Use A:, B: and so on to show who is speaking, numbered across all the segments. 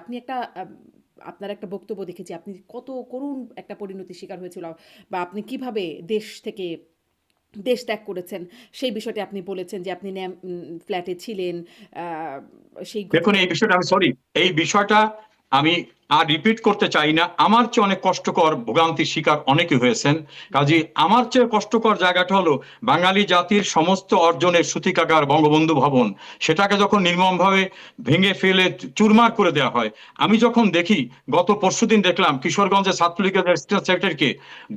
A: আপনি একটা আপনার একটা বক্তব্য দেখেছি আপনি কত করুণ একটা পরিণতির শিকার হয়েছিল বা আপনি কিভাবে দেশ ত্যাগ করেছেন সেই বিষয়টি আপনি বলেছেন যে আপনি ফ্ল্যাটে ছিলেন আহ, সেই
B: দেখুন,
A: ঘটনা।
B: এই বিষয়টা আমি সরি, এই বিষয়টা আমি আর রিপিট করতে চাই না। আমার চেয়ে অনেক কষ্টকর ভোগান্তির শিকার অনেকে হয়েছেন। কাজে আমার চেয়ে কষ্টকর জায়গাটা হলো বাঙালি জাতির সমস্ত অর্জনের সূতিকাগার বঙ্গবন্ধু ভবন, সেটাকে যখন নির্মমভাবে ভেঙে ফেলে চুরমার করে দেওয়া হয়। আমি যখন দেখি, গত পরশুদিন দেখলাম কিশোরগঞ্জে ছাত্রলীগের অ্যাসিস্ট্যান্ট সেক্রেটারিকে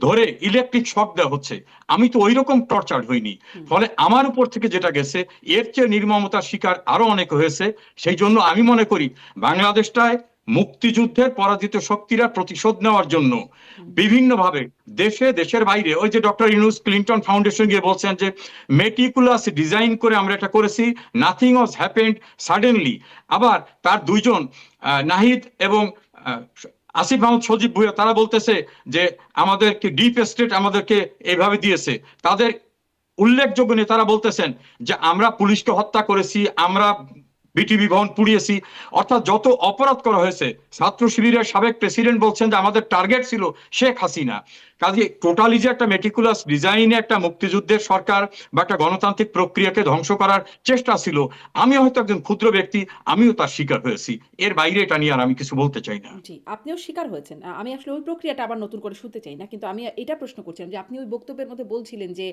B: ধরে ইলেকট্রিক শক দেওয়া হচ্ছে। আমি তো ওই রকম টর্চার হইনি।
A: হুম।
B: ফলে আমার উপর থেকে যেটা গেছে, এর চেয়ে নির্মমতার শিকার আরো অনেক হয়েছে। সেই জন্য আমি মনে করি বাংলাদেশটায় মুক্তিযুদ্ধের পরাজিত শক্তিরা প্রতিশোধ নেওয়ার জন্য
A: হুম।
B: বিভিন্নভাবে দেশে দেশের বাইরে, ওই যে ডক্টর ইউনুস ক্লিন্টন ফাউন্ডেশন গিয়ে বলছেন যে মেটিকুলাস ডিজাইন করে আমরা এটা করেছি, নাথিং ওয়াজ হ্যাপেন্ড সাডেনলি। আবার তার দুইজন নাহিদ এবং আহ, আসিফ মাহমুদ সজীব ভুইয়া তারা বলতেছে যে আমাদেরকে ডিপ স্টেট আমাদেরকে এইভাবে দিয়েছে। তাদের উল্লেখযোগ্য নেতারা বলতেছেন যে আমরা পুলিশকে হত্যা করেছি, আমরা বিটিভি ভবন পুড়িয়েছি। অর্থাৎ যত অপরাধ করা হয়েছে, ছাত্র শিবিরের সাবেক প্রেসিডেন্ট বলছেন যে আমাদের টার্গেট ছিল শেখ হাসিনা। কাজে টোটালি যে একটা মেটিকুলাস ডিজাইনে একটা মুক্তিযুদ্ধের সরকার বা একটা গণতান্ত্রিক প্রক্রিয়াকে ধ্বংস করার চেষ্টা ছিল, আমি হয়তো একজন ক্ষুদ্র ব্যক্তি, আমিও তার শিকার হয়েছি। এর বাইরে এটা নিয়ে আর আমি কিছু বলতে চাই না।
A: জি, আপনিও স্বীকার হয়েছেন। আমি আসলে ওই প্রক্রিয়াটা আবার নতুন করে শুনতে চাই না। কিন্তু আমি এটা প্রশ্ন করছিলাম যে আপনি ওই বক্তব্যের মধ্যে বলছিলেন যে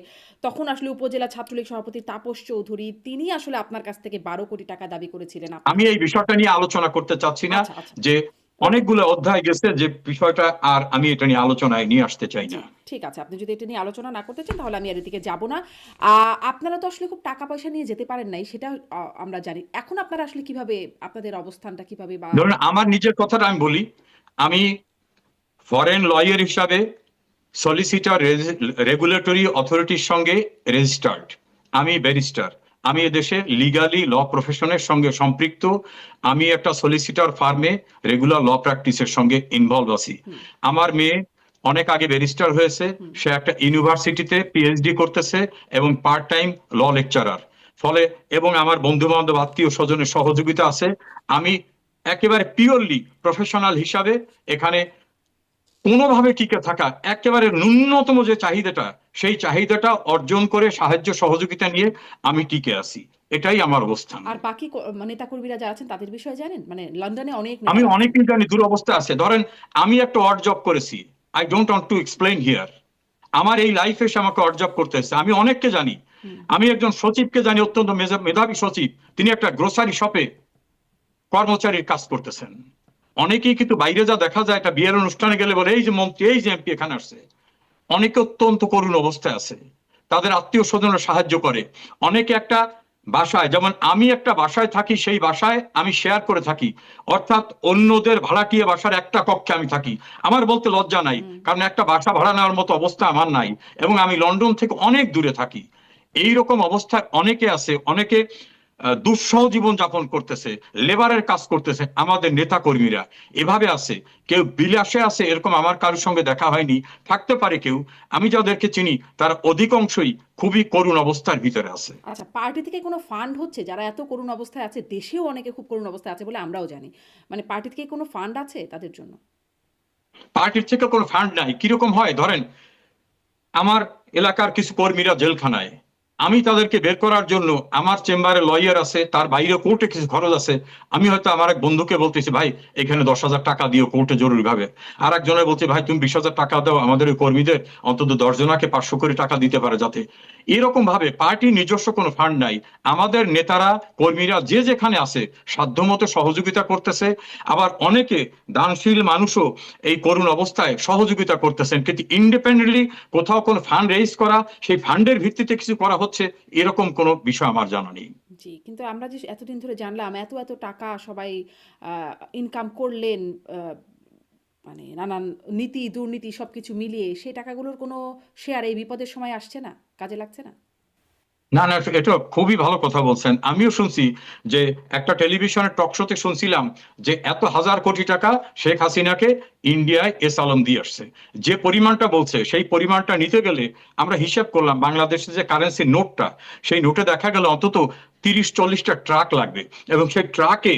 A: তখন আসলে উপজেলা ছাত্রলীগ সভাপতি তাপস চৌধুরী তিনি আসলে আপনার কাছ থেকে ১২ কোটি টাকা দাবি করেছিলেন। আপনি
B: আমি এই বিষয়টা নিয়ে আলোচনা করতে চাচ্ছি না,
A: আচ্ছা, আচ্ছা।
B: যে
A: ওকে।
B: অনেকগুলো অধ্যায় গেছে যে বিষয়টা, আর আমি এটা নিয়ে আলোচনায় নিয়ে আসতে চাই
A: জি,
B: না।
A: ঠিক আছে। আপনি যদি এটা নিয়ে আলোচনা না করতে চান তাহলে আমি এর দিকে যাব না। আপনারা তো আসলে খুব টাকা পয়সা নিয়ে যেতে পারেন নাই সেটা আমরা জানি। এখন আপনারা আসলে কিভাবে আপনাদের অবস্থানটা কিভাবে বা
B: ধরুন, আমার নিজের কথাটা আমি বলি। আমি ফরেন লয়ার হিসাবে সলিসিটর রেগুলেটরি অথরিটির সঙ্গে রেজিস্টার্ড। আমি ব্যারিস্টার। আমি এদেশে লিগালি ল প্রফেশনের সঙ্গে সম্পৃক্ত। আমি একটা সলিসিটর ফার্মে রেগুলার ল প্র্যাকটিসের সঙ্গে ইনভলভ আছি।
A: হুম,
B: আমার মেয়ে অনেক আগে ব্যারিস্টার হয়েছে।
A: হুম।
B: সে একটা ইউনিভার্সিটিতে পিএইচডি করতেছে এবং পার্ট টাইম ল লেকচারার। ফলে এবং আমার বন্ধু বান্ধব আত্মীয় স্বজনের সহযোগিতা আছে। আমি একেবারে পিওরলি প্রফেশনাল হিসাবে এখানে কোনোভাবে টিকে থাকা, একেবারে ন্যূনতম যে চাহিদাটা, সেই চাহিদাটা অর্জন করে সাহায্য সহযোগিতা নিয়ে আমি টিকে আছি। এটাই আমার অবস্থান।
A: আর বাকি নেতাকর্মীরা যারা আছেন তাদের বিষয়ে জানেন? মানে লন্ডনে অনেক
B: আমি
A: নেতারা আছেন।
B: অনেকেই জানি দুরবস্থা আছে। ধরেন, আমি একটা অড জব করেছি। I don't want to explain here. আমার এই লাইফে এসে আমাকে অড জব করতে হচ্ছে। আমি অনেককে জানি।
A: হুম,
B: আমি একজন সচিবকে জানি, অত্যন্ত মেধাবী সচিব। তিনি একটা গ্রোসারি শপে কর্মচারীর কাজ করতেছেন। অনেকেই কিন্তু বাইরে যা দেখা যায়, একটা বিয়ের অনুষ্ঠানে গেলে বলে এই যে মন্ত্রী, এই যে এমপি এখানে আসছে। অনেকে অত্যন্ত করুণ অবস্থায় আছে, তাদের আত্মীয় স্বজনরা সাহায্য করে। অনেকে একটা বাসায়, যেমন আমি একটা বাসায় থাকি, সেই বাসায় আমি শেয়ার করে থাকি। অর্থাৎ অন্যদের ভাড়াটিয়া বাসার একটা কক্ষে আমি থাকি। আমার বলতে লজ্জা নাই,
A: হুম।
B: কারণ একটা বাসা ভাড়া নেওয়ার মতো অবস্থা আমার নাই, এবং আমি লন্ডন থেকে অনেক দূরে থাকি। এই রকম অবস্থায় অনেকে আছে। অনেকে দুঃসহ জীবন যাপন করতেছে, লেবারের কাজ করতেছে। আমাদের নেতা কর্মীরা এভাবে আছে। কেউ বিলাসে আছে, এরকম আমার কারোর সঙ্গে দেখা হয়নি। থাকতে পারে কেউ। আমি যাদেরকে চিনি তার অধিকাংশই খুবই করুণ অবস্থার ভিতরে আছে।
A: আচ্ছা, পার্টি থেকে কোনো ফান্ড হচ্ছে? যারা এত করুণ অবস্থায় আছে, দেশেও অনেকে খুব করুণ অবস্থায় আছে বলে আমরাও জানি। মানে পার্টি থেকে কোনো ফান্ড আছে তাদের জন্য?
B: পার্টির থেকে কোনো ফান্ড নাই। কিরকম হয়, ধরেন আমার এলাকার কিছু কর্মীরা জেলখানায়। আমি তাদেরকে বের করার জন্য আমার চেম্বারে লয়ার আছে, তার বাইরে কোর্টে কিছু খরচ আছে। আমি হয়তো আমার এক বন্ধুকে বলতেছি, ভাই এখানে 10,000 টাকা দিও কোর্টে জরুরি ভাবে। আর একজনের বলছে, ভাই তুমি 20,000 টাকা দাও, আমাদের ওই কর্মীদের অন্তত 10 জনাকে 500 করে টাকা দিতে পারে যাতে। এরকম ভাবে পার্টির নিজস্ব কোনো ফান্ড নাই। আমাদের নেতারা কর্মীরা যে যেখানে আছে সাধ্যমতো সহযোগিতা করতেছে। আবার অনেকে দানশীল মানুষও এই করুণ অবস্থায় সহযোগিতা করতেছেন, কিন্তু ইন্ডিপেন্ডেন্টলি কোথাও কোনো ফান্ড রেইজ করা, সেই ফান্ডের ভিত্তিতে কিছু করা হচ্ছে, এরকম কোনো বিষয় আমার জানা নেই।
A: জি, কিন্তু আমরা যে এতদিন ধরে জানলাম এত টাকা সবাই আ ইনকাম করলেন আ মানে নানান নীতি, দুর্নীতি সবকিছু মিলিয়ে সেই টাকাগুলোর কোনো শেয়ার এই বিপদের সময় আসছে না? কাজে লাগছে না?
B: না না, এটা খুবই ভালো কথা বলছেন। আমিও শুনছি যে একটা টেলিভিশনের টক শোতে শুনছিলাম যে এত হাজার কোটি টাকা শেখ হাসিনাকে ইন্ডিয়ায় এস আলম দিয়ে আসছে। যে পরিমাণটা বলছে, সেই পরিমাণটা নিতে গেলে আমরা হিসাব করলাম বাংলাদেশের যে কারেন্সি নোটটা, সেই নোটে দেখা গেল অন্তত 30-40টা ট্রাক লাগবে। এবং সেই ট্রাকে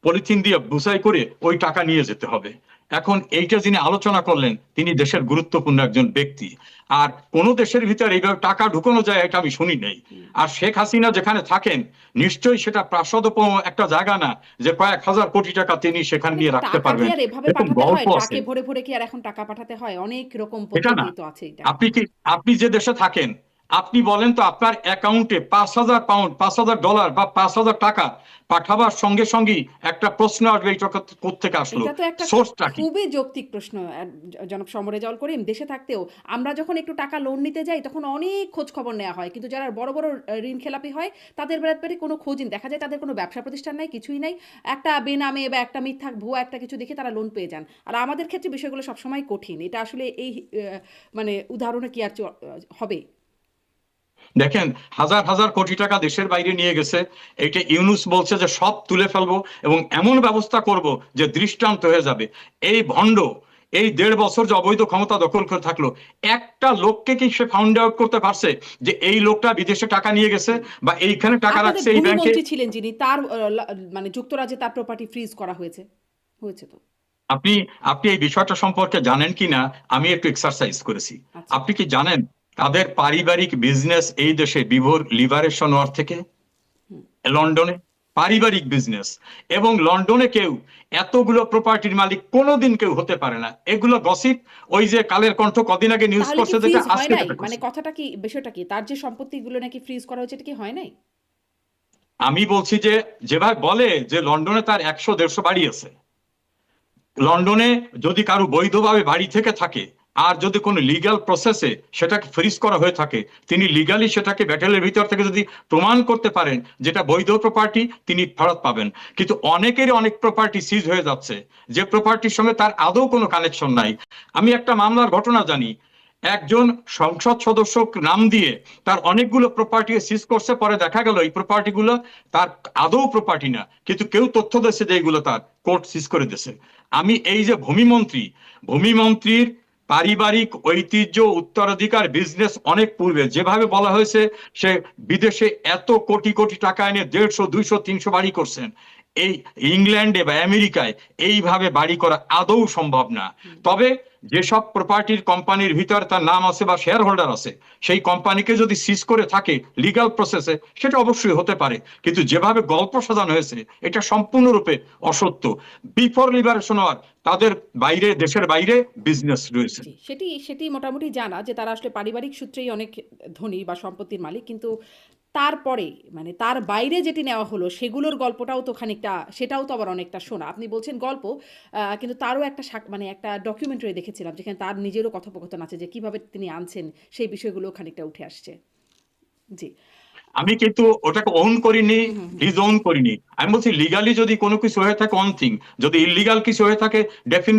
B: পলিথিন দিয়ে বুঝাই করে ওই টাকা নিয়ে যেতে হবে। এখন এইটা যিনি আলোচনা করলেন তিনি দেশের গুরুত্বপূর্ণ একজন ব্যক্তি, আর কোন দেশের ভিতরে এইভাবে টাকা ঢুকানো যায় এটা আমি শুনি নাই। আর শেখ হাসিনা যেখানে থাকেন নিশ্চয়ই সেটা প্রাসাদোপম একটা জায়গা না যে কয়েক হাজার কোটি টাকা তিনি সেখানে
A: মানে
B: নিয়ে রাখতে
A: টাকা কি
B: পারবেন।
A: আর এভাবে
B: এরকম
A: পাঠাতে
B: গল্প
A: হয়?
B: আছে,
A: ট্রাকে ভরে, ভরে কি আর এখন টাকা পাঠাতে হয়? অনেক রকম
B: এটা না।
A: পদ্ধতি তো আছে এটা।
B: আপনি যে দেশে থাকেন, আপনি বলেন তো আপনার অ্যাকাউন্টে 5,000 পাউন্ড, $5,000 বা 5,000 টাকা পাঠাবার সঙ্গে সঙ্গেই একটা প্রশ্ন আসবে, এই টাকা কোত্থেকে আসলো,
A: এটা তো একটা
B: সোর্সটা কি?
A: খুবই যৌক্তিক প্রশ্ন। জনাব সমরেজাউল করিম, দেশে থাকতেও আমরা যখন একটু টাকা লোন নিতে যাই তখন অনেক খোঁজ খবর নেওয়া হয়, কিন্তু যারা বড় বড় ঋণ খেলাপি হয় তাদের ব্যাপারে কোনো খোঁজই নেই। দেখা যায় তাদের কোনো ব্যবসা প্রতিষ্ঠান নাই, কিছুই নাই, একটা বেনামে বা একটা মিথ্যা ভুয়া একটা কিছু দেখে তারা লোন পেয়ে যান। আর আমাদের ক্ষেত্রে বিষয়গুলো সবসময় কঠিন। এটা আসলে এই মানে উদাহরণে কি আর হবে?
B: দেখেন, হাজার হাজার কোটি টাকা দেশের বাইরে নিয়ে গেছে, এইটা ইউনূস বলছে যে সব তুলে ফেলবো এবং এমন ব্যবস্থা করব যে দৃষ্টান্ত হয়ে যাবে। এই ভণ্ড এই 1.5 বছর যে অবৈধ ক্ষমতা দখল করে থাকলো, একটা লোককে কি সে ফাউন্ড আউট করতে পারছে যে এই লোকটা বিদেশে টাকা নিয়ে গেছে বা এইখানে টাকা
A: আপনাদের
B: রাখছে এই
A: ভূমি
B: ব্যাংকে?
A: মন্ত্রী ছিলেন যিনি, তার মানে যুক্তরাজ্যে তার প্রপার্টি ফ্রিজ করা হয়েছে, হয়েছে তো।
B: আপনি আপনি এই বিষয়টা সম্পর্কে জানেন কিনা আমি একটু এক্সারসাইজ করেছি।
A: আচ্ছা।
B: আপনি কি জানেন তাদের পারিবারিক বিজনেস এই দেশে বিভোর লিবারেশন ওয়ার থেকে
A: হুম।
B: লন্ডনে পারিবারিক বিজনেস, এবং লন্ডনে কেউ এতগুলো প্রপার্টির মালিক কোনোদিন কেউ হতে পারে না। এগুলো গসিপ। ওই যে কালের কণ্ঠ কদিন আগে নিউজ
A: তাহলে কি
B: করছে যেটা
A: ফ্রিজ হয়
B: আজকে
A: নাই?
B: যেটা
A: মানে
B: করছে।
A: কথাটা কি, বিষয়টা কি? তার যে সম্পত্তিগুলো নাকি ফ্রিজ করা হয়েছে, এটা কি হয় নাই?
B: আমি বলছি যে যেভাবে বলে যে লন্ডনে তার 100-150 বাড়ি আছে, লন্ডনে যদি কারো বৈধভাবে বাড়ি থেকে থাকে আর যদি কোনো লিগ্যাল প্রসেসে সেটাকে ফ্রিজ করা হয়ে থাকে, তিনি লিগালি সেটাকে ব্যাটেলের ভিতর থেকে যদি প্রমাণ করতে পারেন যেটা বৈধ প্রপার্টি, তিনি ফেরত পাবেন। কিন্তু অনেকেরই অনেক প্রপার্টি সিজ হয়ে যাচ্ছে যে প্রপার্টির সঙ্গে তার আদৌ কোনো কানেকশন নাই। আমি একটা মামলার ঘটনা জানি, একজন সংসদ সদস্য নাম দিয়ে তার অনেকগুলো প্রপার্টি সিজ করছে, পরে দেখা গেল এই প্রপার্টি গুলো তার আদৌ প্রপার্টি না, কিন্তু কেউ তথ্য দিয়েছে যে এগুলো তার, কোর্ট সিজ করে দিয়েছে। আমি এই যে ভূমিমন্ত্রীর পারিবারিক ঐতিহ্য উত্তরাধিকার বিজনেস অনেক পূর্বে যেভাবে বলা হয়েছে সে বিদেশে এত কোটি কোটি টাকা এনে 150, 200, 300 বাড়ি করছেন, এই ইংল্যান্ডে বা আমেরিকায় এইভাবে বাড়ি করা আদৌ সম্ভব না। তবে যেসব প্রপার্টির কোম্পানির ভিতর তার নাম আছে বা শেয়ার হোল্ডার আছে, সেই কোম্পানিকে যদি সিজ করে থাকে লিগ্যাল প্রসেসে, সেটা অবশ্যই হতে পারে, কিন্তু যেভাবে গল্প সাজানো হয়েছে এটা সম্পূর্ণরূপে অসত্য। বিফোর লিবারেশন ওয়ার তাদের বাইরে, দেশের বাইরে বিজনেস রয়েছে।
A: জি, সেটি সেটি মোটামুটি জানা যে তারা আসলে পারিবারিক সূত্রেই অনেক ধনী বা সম্পত্তির মালিক। কিন্তু তারপরে মানে তার বাইরে যেটি নেওয়া হলো সেগুলোর গল্পটাও তো খানিকটা, সেটাও তো আবার অনেকটা শোনা। আপনি বলছেন গল্প, কিন্তু তারও একটা মানে একটা ডকুমেন্টারি দেখেছিলাম যেখানে তার নিজেরও কথোপকথন আছে যে কিভাবে তিনি আনছেন, সেই বিষয়গুলো খানিকটা উঠে আসছে। জি।
B: আমি কিন্তু ওটাকে ওন করিনি,
A: হুম, হুম, হুম।
B: ডিজওন করিনি। আমি বলছি লিগালি যদি কোনো কিছু হয়ে থাকে ওয়ান থিং, যদি ইলিগাল কিছু হয়ে থাকে ডেফিনেটলি